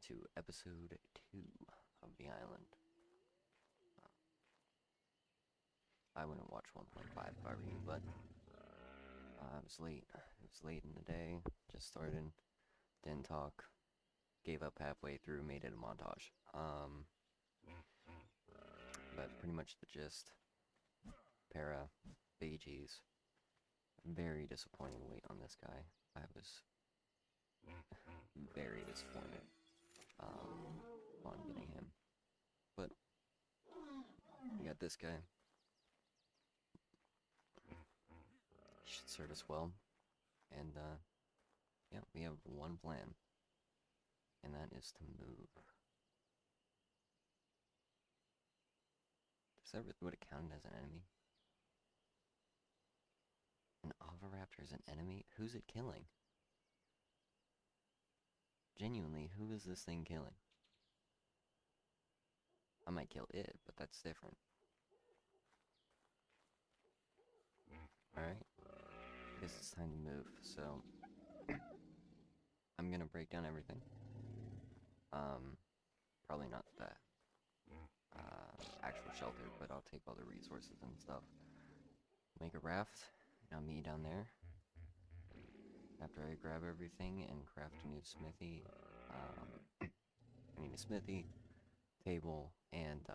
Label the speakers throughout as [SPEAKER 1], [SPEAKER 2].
[SPEAKER 1] to episode 2 of the island. I wouldn't watch 1.5 if I were you, but it was late. It was late in the day, just started, didn't talk, gave up halfway through, made it a montage. But pretty much the gist. Para, BG's. Very disappointing wait on this guy. I was very disappointed on getting him. But we got this guy. Should serve us well. And yeah, we have one plan. And that is to move. Does that really would have counted as an enemy? An oviraptor is an enemy? Who's it killing? Genuinely, who is this thing killing? I might kill it, but that's different. Alright. I guess it's time to move, so I'm gonna break down everything. Probably not the actual shelter, but I'll take all the resources and stuff. Make a raft, and I'll meet you down there. After I grab everything and craft a new smithy, I need a smithy, table, and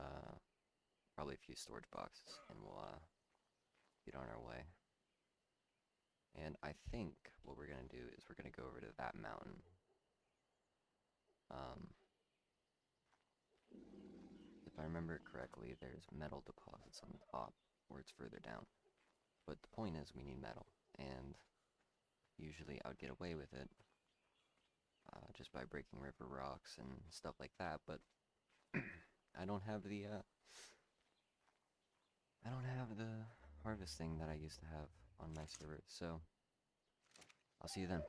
[SPEAKER 1] probably a few storage boxes, and we'll get on our way. And I think what we're gonna do is we're gonna go over to that mountain. If I remember correctly, there's metal deposits on the top, where it's further down. But the point is, we need metal, and usually I would get away with it just by breaking river rocks and stuff like that. But I don't have the harvesting that I used to have on my server. So I'll see you then.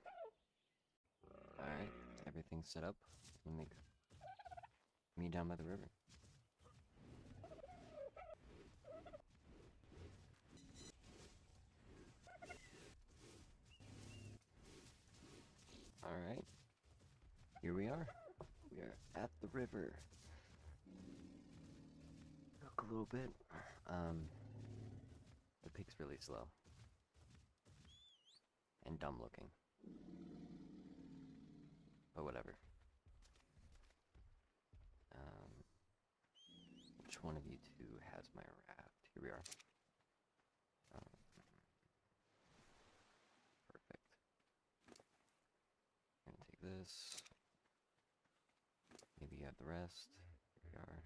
[SPEAKER 1] All right, everything's set up. We'll make me down by the river. Alright, here we are. We are at the river. Look a little bit. The pig's really slow. And dumb looking. But whatever. Which one of you two has my raft? Here we are. Perfect. I'm gonna take this. Maybe you have the rest. Here we are.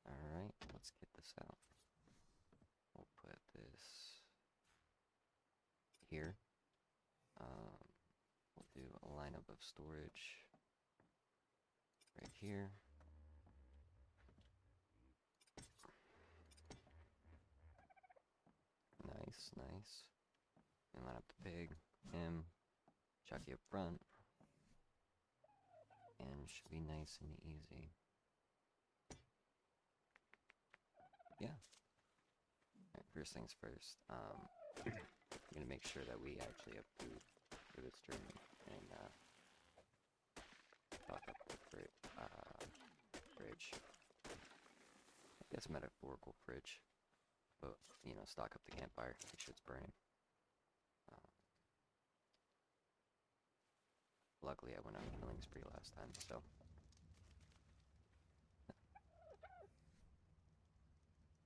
[SPEAKER 1] Alright, let's get this out. We'll put this here. We'll do a lineup of storage right here. Nice, nice. And line up the pig, him, Chucky up front. And should be nice and easy. Yeah. Alright, first things first. I'm gonna make sure that we actually have food for this journey and stock up the fridge. I guess metaphorical fridge, but you know, stock up the campfire, make sure it's burning. Luckily, I went on a killing spree last time, so.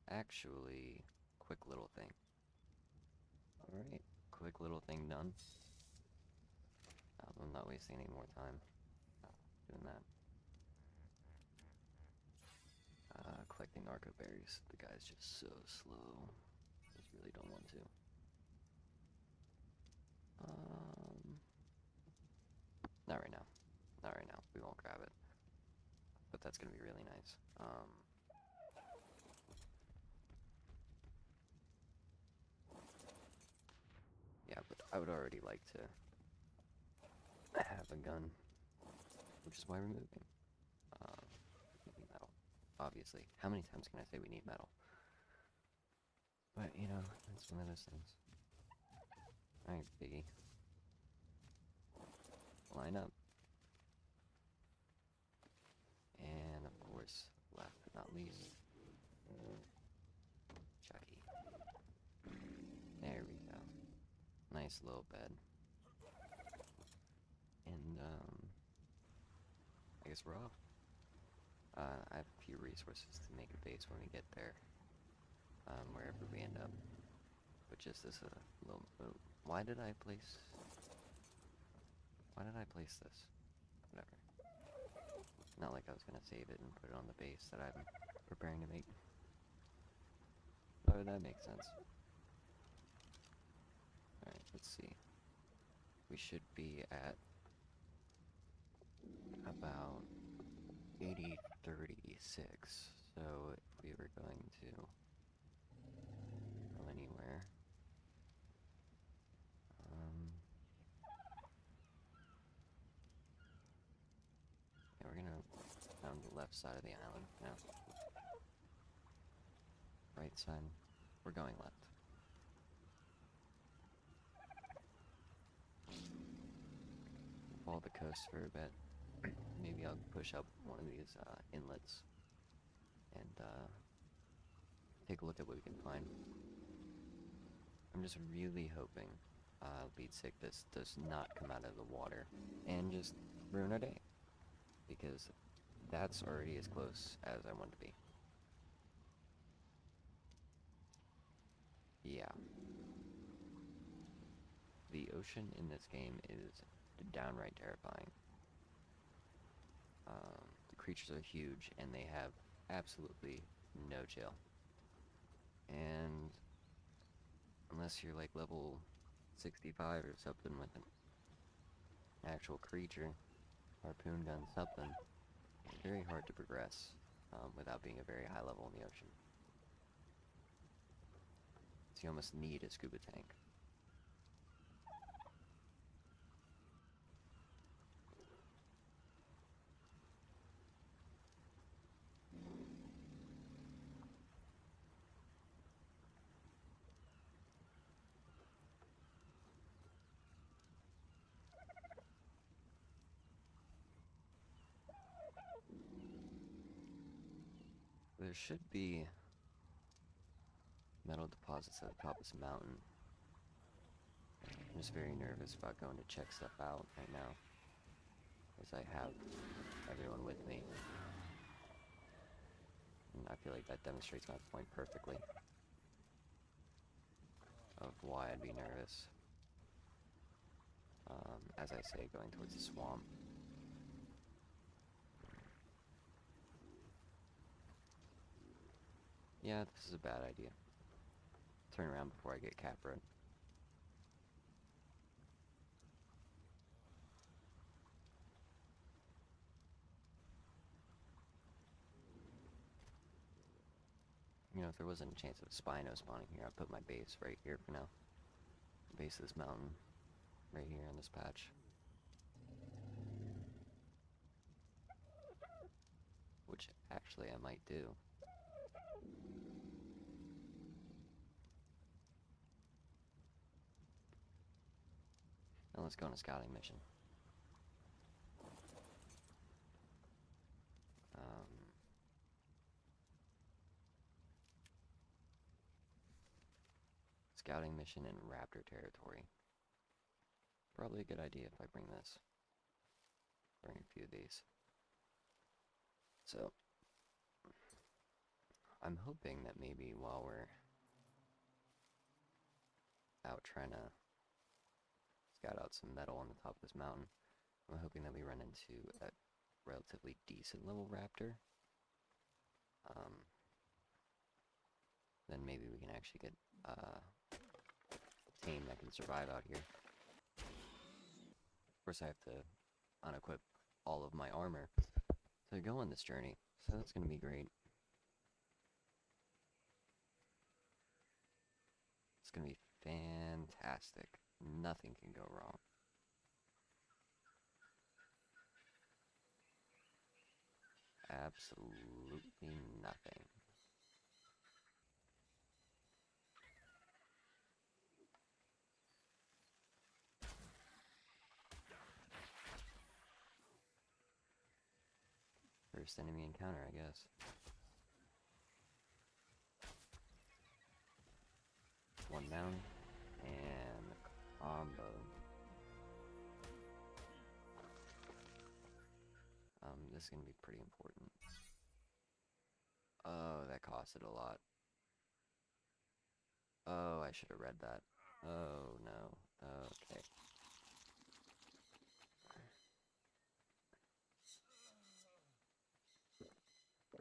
[SPEAKER 1] Actually, quick little thing. Alright, quick little thing done. I'm not wasting any more time doing that. Collecting narco berries. The guy's just so slow. Just really don't want to. Not right now. Not right now. We won't grab it. But that's gonna be really nice. Yeah, but I would already like to have a gun, which is why we're moving. We need metal, obviously. How many times can I say we need metal? But, you know, it's one of those things. Alright, Biggie. Line up. nice little bed. And, I guess we're off. I have a few resources to make a base when we get there. Wherever we end up. But just as a little... why did I place this? Whatever. Not like I was gonna save it and put it on the base that I'm preparing to make. Oh, that makes sense. Alright, let's see. We should be at about 8036. So if we were going to go anywhere, yeah, we're gonna down the left side of the island now. Right side, we're going left. Follow the coast for a bit. Maybe I'll push up one of these inlets and take a look at what we can find. I'm just really hoping lead sickness does not come out of the water and just ruin our day, because that's already as close as I want to be. Yeah. The ocean in this game is downright terrifying. The creatures are huge, and they have absolutely no chill. And unless you're like level 65 or something with an actual creature, harpoon gun, something, it's very hard to progress without being a very high level in the ocean. So you almost need a scuba tank. There should be metal deposits at the top of this mountain. I'm just very nervous about going to check stuff out right now, as I have everyone with me. And I feel like that demonstrates my point perfectly of why I'd be nervous. As I say, going towards the swamp. Yeah, this is a bad idea. Turn around before I get caproed. You know, if there wasn't a chance of a Spino spawning here, I'd put my base right here for now. The base of this mountain, right here on this patch. Which, actually, I might do. Now let's go on a scouting mission. Scouting mission in raptor territory. Probably a good idea if I bring this. Bring a few of these. So, I'm hoping that maybe while we're out trying to scout out some metal on the top of this mountain, I'm hoping that we run into a relatively decent level raptor. Then maybe we can actually get a team that can survive out here. Of course, I have to unequip all of my armor to go on this journey, so that's going to be great. It's going to be fantastic. Nothing can go wrong. Absolutely nothing. First enemy encounter, I guess. One down, and this is gonna be pretty important. Oh, that costed a lot. Oh, I should have read that. Oh, no. Okay.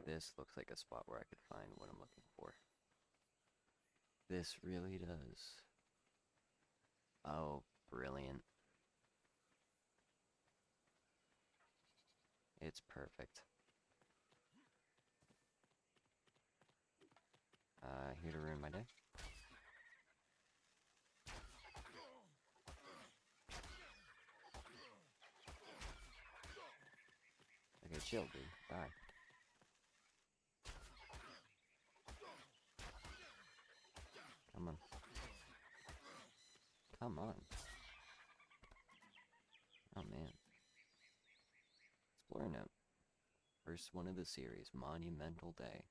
[SPEAKER 1] This looks like a spot where I could find what I'm looking for. This really does. Oh, brilliant. It's perfect. Here to ruin my day. Okay, chill, dude. Die. Come on. Come on. Oh, man. Explorer note. First one of the series, Monumental Day.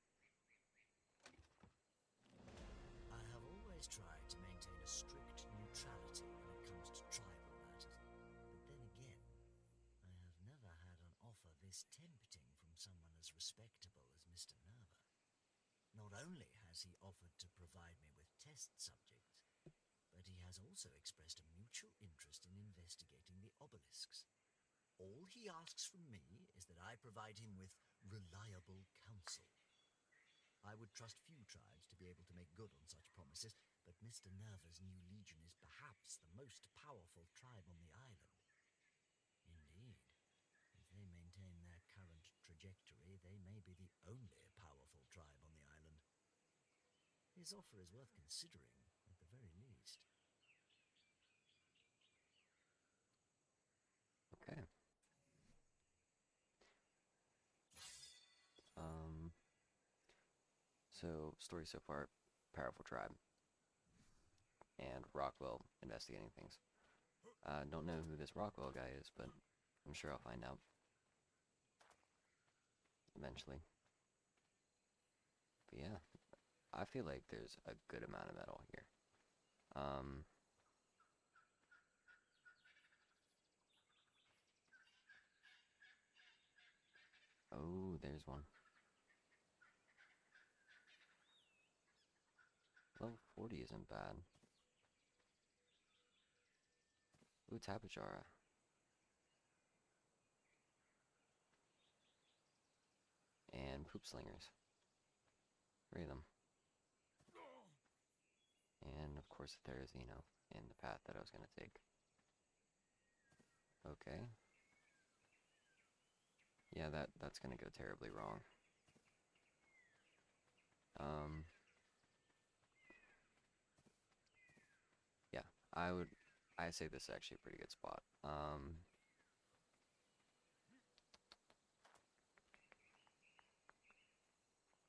[SPEAKER 2] I have always tried to maintain a strict neutrality when it comes to tribal matters. But then again, I have never had an offer this tempting from someone as respectable as Mr. Nerva. Not only has he offered to provide me with test subjects, but he has also expressed a mutual interest in investigating the obelisks. All he asks from me is that I provide him with reliable counsel. I would trust few tribes to be able to make good on such promises, but Mr. Nerva's new legion is perhaps the most powerful tribe on the island. Indeed, if they maintain their current trajectory, they may be the only powerful tribe on the island. His offer is worth considering, at the very least.
[SPEAKER 1] Okay. So, story so far, powerful tribe. And Rockwell investigating things. Don't know who this Rockwell guy is, but I'm sure I'll find out. Eventually. But yeah, I feel like there's a good amount of metal here. Oh, there's one. Level 40 isn't bad. Ooh, Tapajara. And Poop Slingers. 3 of them. And of course the Therizino in the path that I was gonna take. Okay. Yeah, that's gonna go terribly wrong. Yeah, I say this is actually a pretty good spot.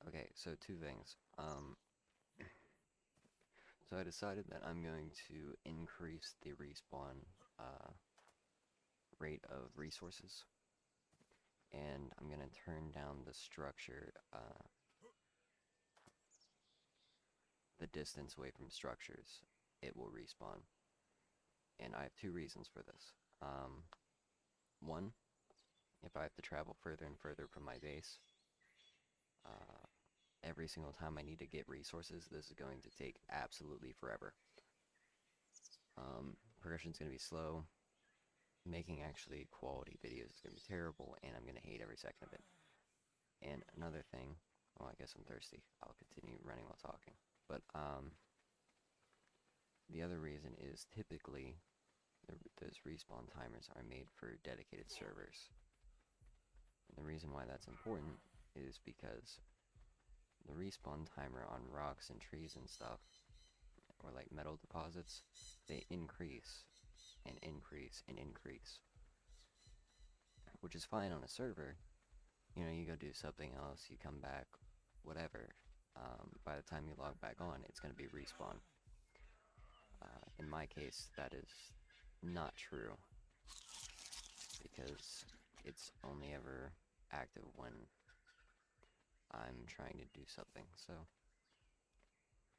[SPEAKER 1] Okay, so 2 things. So I decided that I'm going to increase the respawn rate of resources, and I'm going to turn down the structure, the distance away from structures it will respawn. And I have 2 reasons for this. One, if I have to travel further and further from my base, every single time I need to get resources, this is going to take absolutely forever. Progression's going to be slow. Making actually quality videos is going to be terrible, and I'm going to hate every second of it. And another thing, well, I guess I'm thirsty. I'll continue running while talking. But the other reason is typically those respawn timers are made for dedicated servers. And the reason why that's important is because the respawn timer on rocks and trees and stuff, or like metal deposits, they increase and increase and increase. Which is fine on a server. You know, you go do something else, you come back, whatever. By the time you log back on, it's going to be respawn. In my case, that is not true, because it's only ever active when I'm trying to do something. So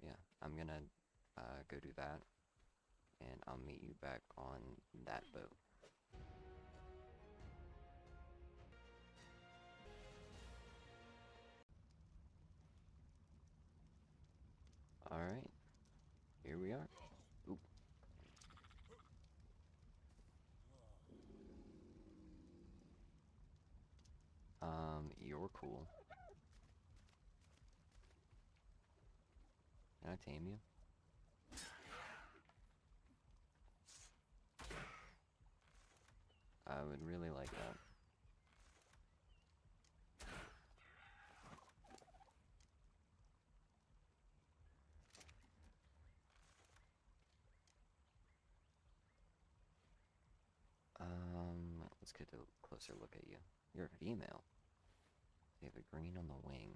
[SPEAKER 1] yeah, I'm gonna go do that, and I'll meet you back on that boat. are. Ooh. You're cool. Can I tame you? I would really like that. Let's get a closer look at you. You're a female. You have a green on the wing.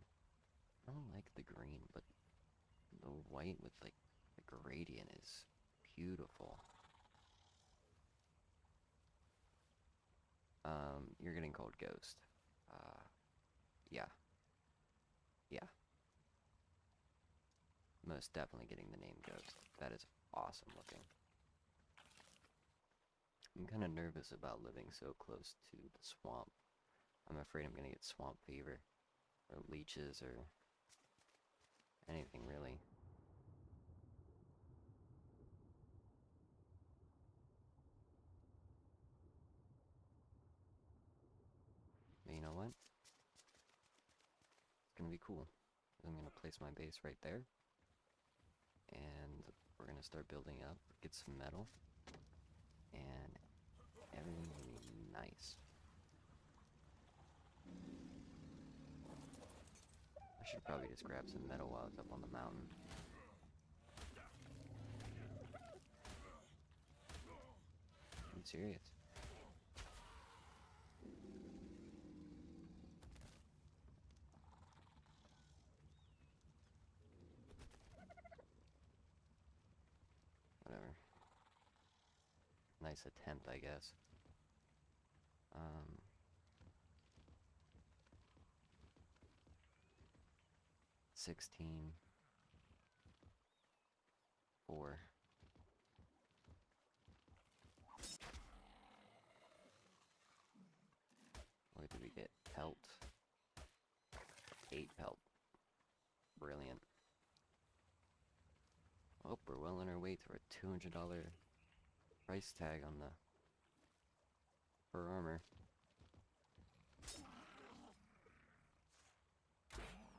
[SPEAKER 1] I don't like the green, but the white with like the gradient is beautiful. You're getting called Ghost. Yeah. Yeah. Most definitely getting the name Ghost. That is awesome looking. I'm kind of nervous about living so close to the swamp. I'm afraid I'm gonna get swamp fever, or leeches, or anything really. But you know what? It's gonna be cool. I'm gonna place my base right there, and we're gonna start building up, get some metal, and everything's gonna be nice. I should probably just grab some metal while it's up on the mountain. I'm serious. Whatever. Nice attempt, I guess. 16. 4. What did we get? Pelt. 8 pelt. Brilliant. Oh, we're well on our way to our $200 price tag on the fur armor.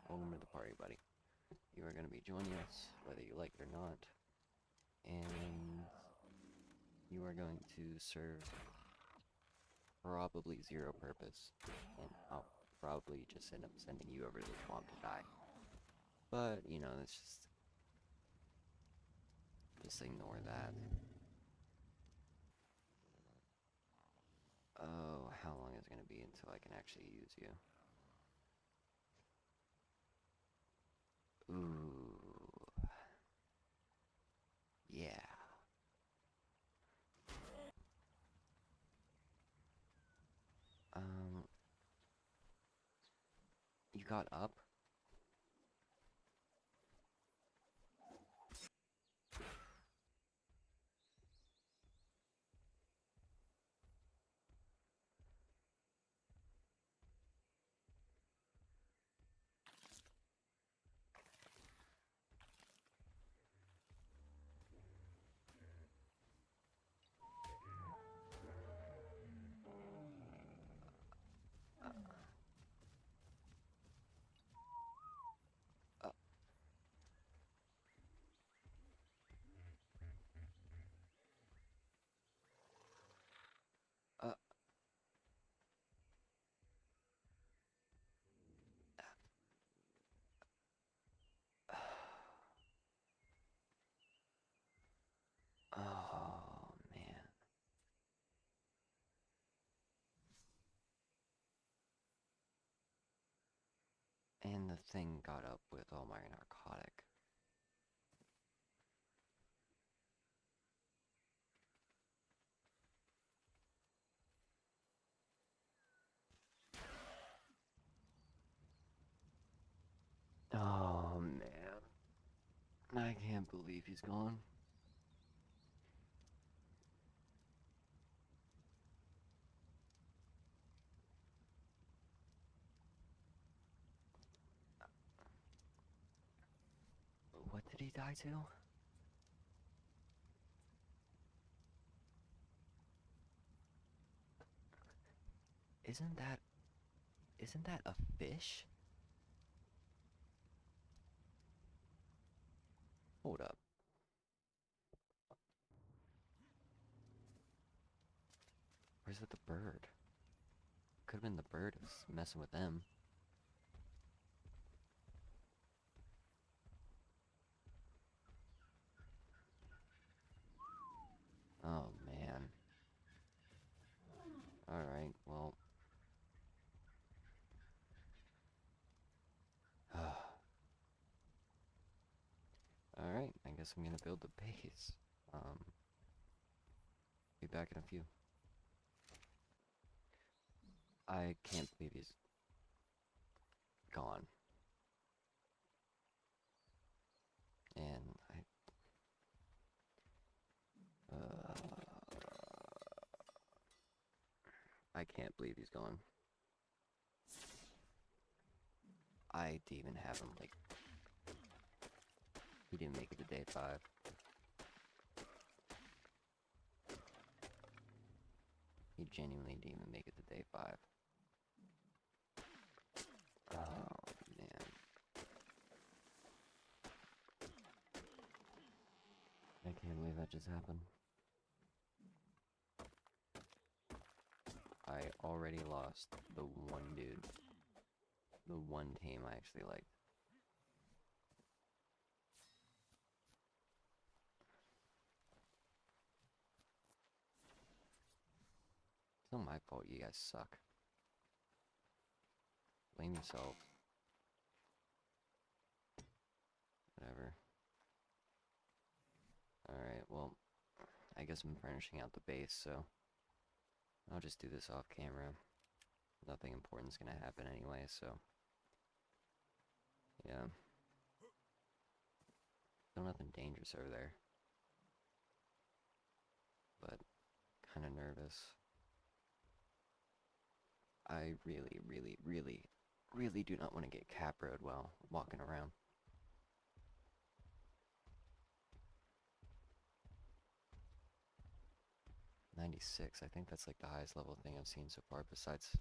[SPEAKER 1] Welcome to the party, buddy. You are going to be joining us, whether you like it or not. And you are going to serve probably zero purpose. And I'll probably just end up sending you over to the swamp to die. But, you know, it's just ignore that. Oh, how long is it going to be until I can actually use you? Ooh. Yeah. You got up? Uh, uh, oh, man. And the thing got up with all my narcotic. Oh, man. I can't believe he's gone. What did he die to? Isn't that a fish? Hold up. Or is it the bird? Could have been the bird is messing with them. Oh man. Alright, well. Alright, I guess I'm gonna build the base. Be back in a few. I can't believe he's gone. And I can't believe he's gone. I didn't even have him, like, he didn't make it to day 5. He genuinely didn't even make it to day 5. Oh, man. I can't believe that just happened. I already lost the one dude. The one team I actually liked. It's not my fault you guys suck. Blame yourself. Whatever. Alright, well, I guess I'm furnishing out the base, so I'll just do this off camera. Nothing important's gonna happen anyway, so yeah. Still nothing dangerous over there. But kinda nervous. I really do not want to get caproed while walking around. '96, I think that's like the highest level thing I've seen so far besides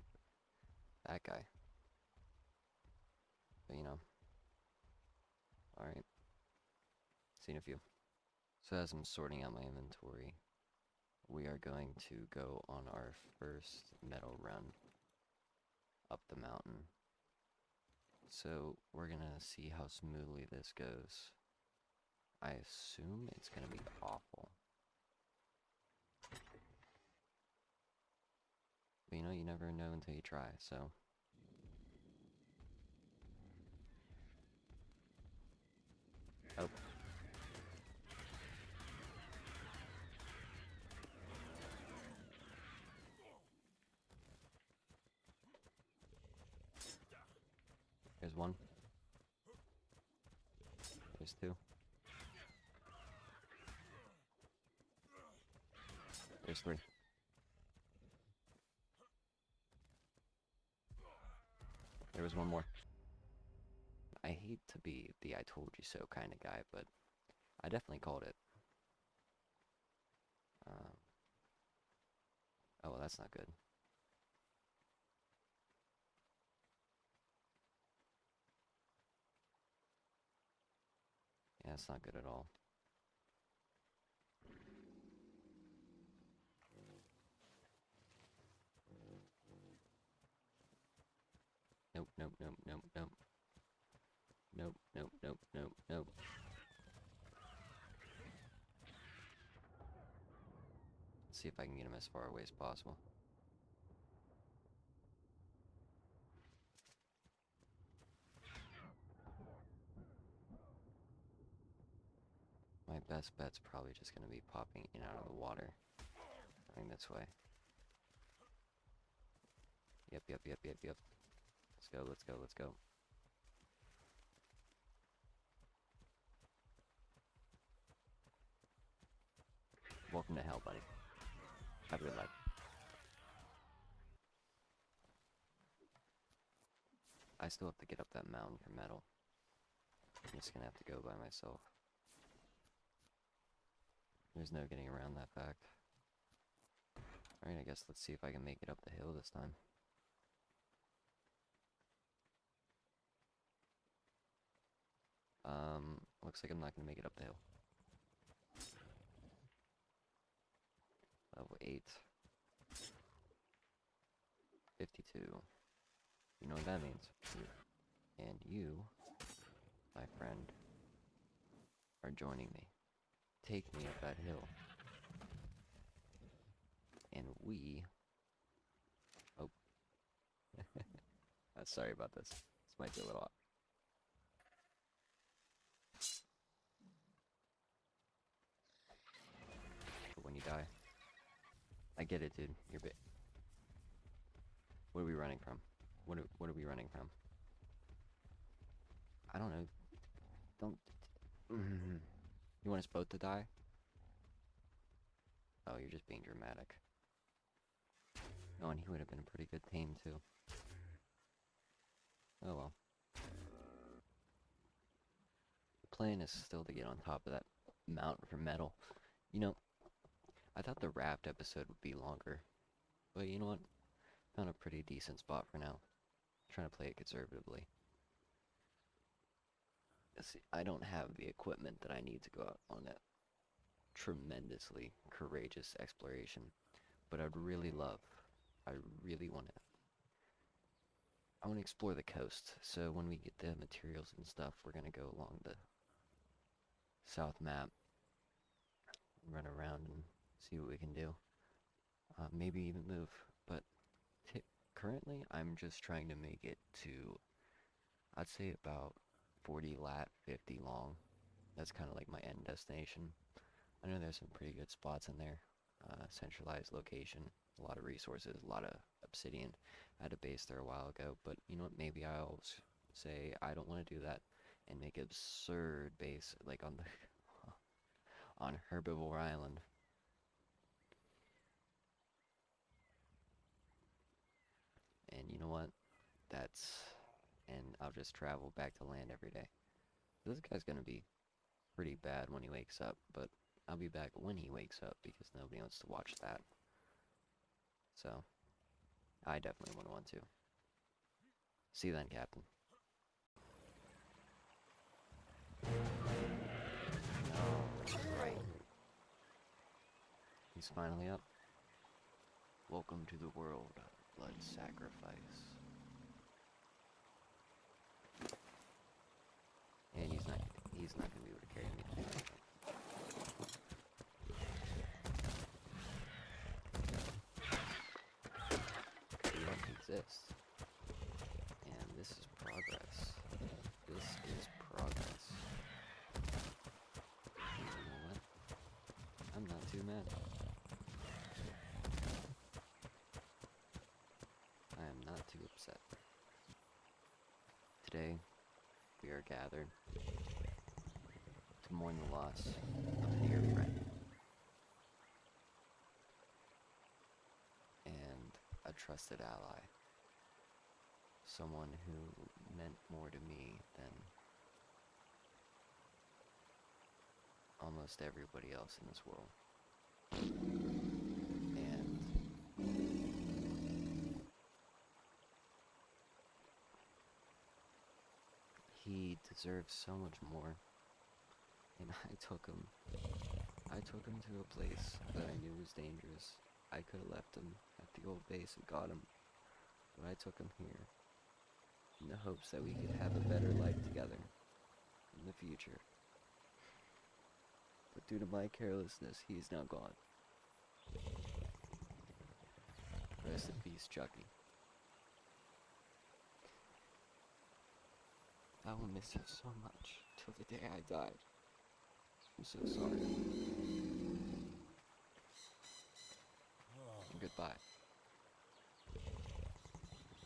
[SPEAKER 1] that guy. But you know. Alright. See you in a few. So as I'm sorting out my inventory, we are going to go on our first metal run up the mountain. So we're gonna see how smoothly this goes. I assume it's gonna be awful. But you know, you never know until you try, so. Oh. There's one. There's two. There's 3. There was one more. I hate to be the I told you so kind of guy, but I definitely called it. Oh, well, that's not good. Yeah, that's not good at all. Nope, nope, nope, nope, nope. Nope, nope, nope, nope, nope. Let's see if I can get him as far away as possible. My best bet's probably just gonna be popping in and out of the water. Going this way. Yep, yep, yep, yep, yep. Let's go, let's go, let's go. Welcome to hell, buddy. Have a good life. I still have to get up that mountain for metal. I'm just gonna have to go by myself. There's no getting around that fact. Alright, I guess let's see if I can make it up the hill this time. Looks like I'm not gonna make it up the hill. Level 8. 52. You know what that means. And you, my friend, are joining me. Take me up that hill. And we... Oh. Sorry about this. This might be a little off. But when you die... I get it, dude. You're bit. What are we running from? What are we running from? I don't know. Don't... You want us both to die? Oh, you're just being dramatic. Oh, and he would have been a pretty good tame, too. Oh well. The plan is still to get on top of that mountain for metal. You know, I thought the raft episode would be longer. But you know what? Found a pretty decent spot for now. Trying to play it conservatively. See, I don't have the equipment that I need to go out on that tremendously courageous exploration. But I'd really love, I really want to, I want to explore the coast. So when we get the materials and stuff, we're going to go along the south map, run around and see what we can do. Maybe even move, but currently I'm just trying to make it to, I'd say about 40 lat, 50 long. That's kind of like my end destination. I know there's some pretty good spots in there. Centralized location, a lot of resources, a lot of obsidian. I had a base there a while ago, but you know what, maybe I'll say I don't want to do that and make an absurd base like on the on Herbivore Island. And you know what? And I'll just travel back to land every day. This guy's gonna be pretty bad when he wakes up, but I'll be back when he wakes up because nobody wants to watch that. So, I definitely wouldn't want to. See you then, Captain. Right. He's finally up. Welcome to the world of blood sacrifice. And he's not gonna be able to carry me. We don't exist. And this is progress. This is progress. You know what? I'm not too mad. I am not too upset. Today, we are gathered to mourn the loss of a dear friend and a trusted ally, someone who meant more to me than almost everybody else in this world. And he deserves so much more. And I took him to a place that I knew was dangerous. I could have left him at the old base and got him, but I took him here in the hopes that we could have a better life together in the future. But due to my carelessness, he is now gone. Rest in peace, Chucky. I will miss you so much till the day I died. I'm so sorry. Goodbye.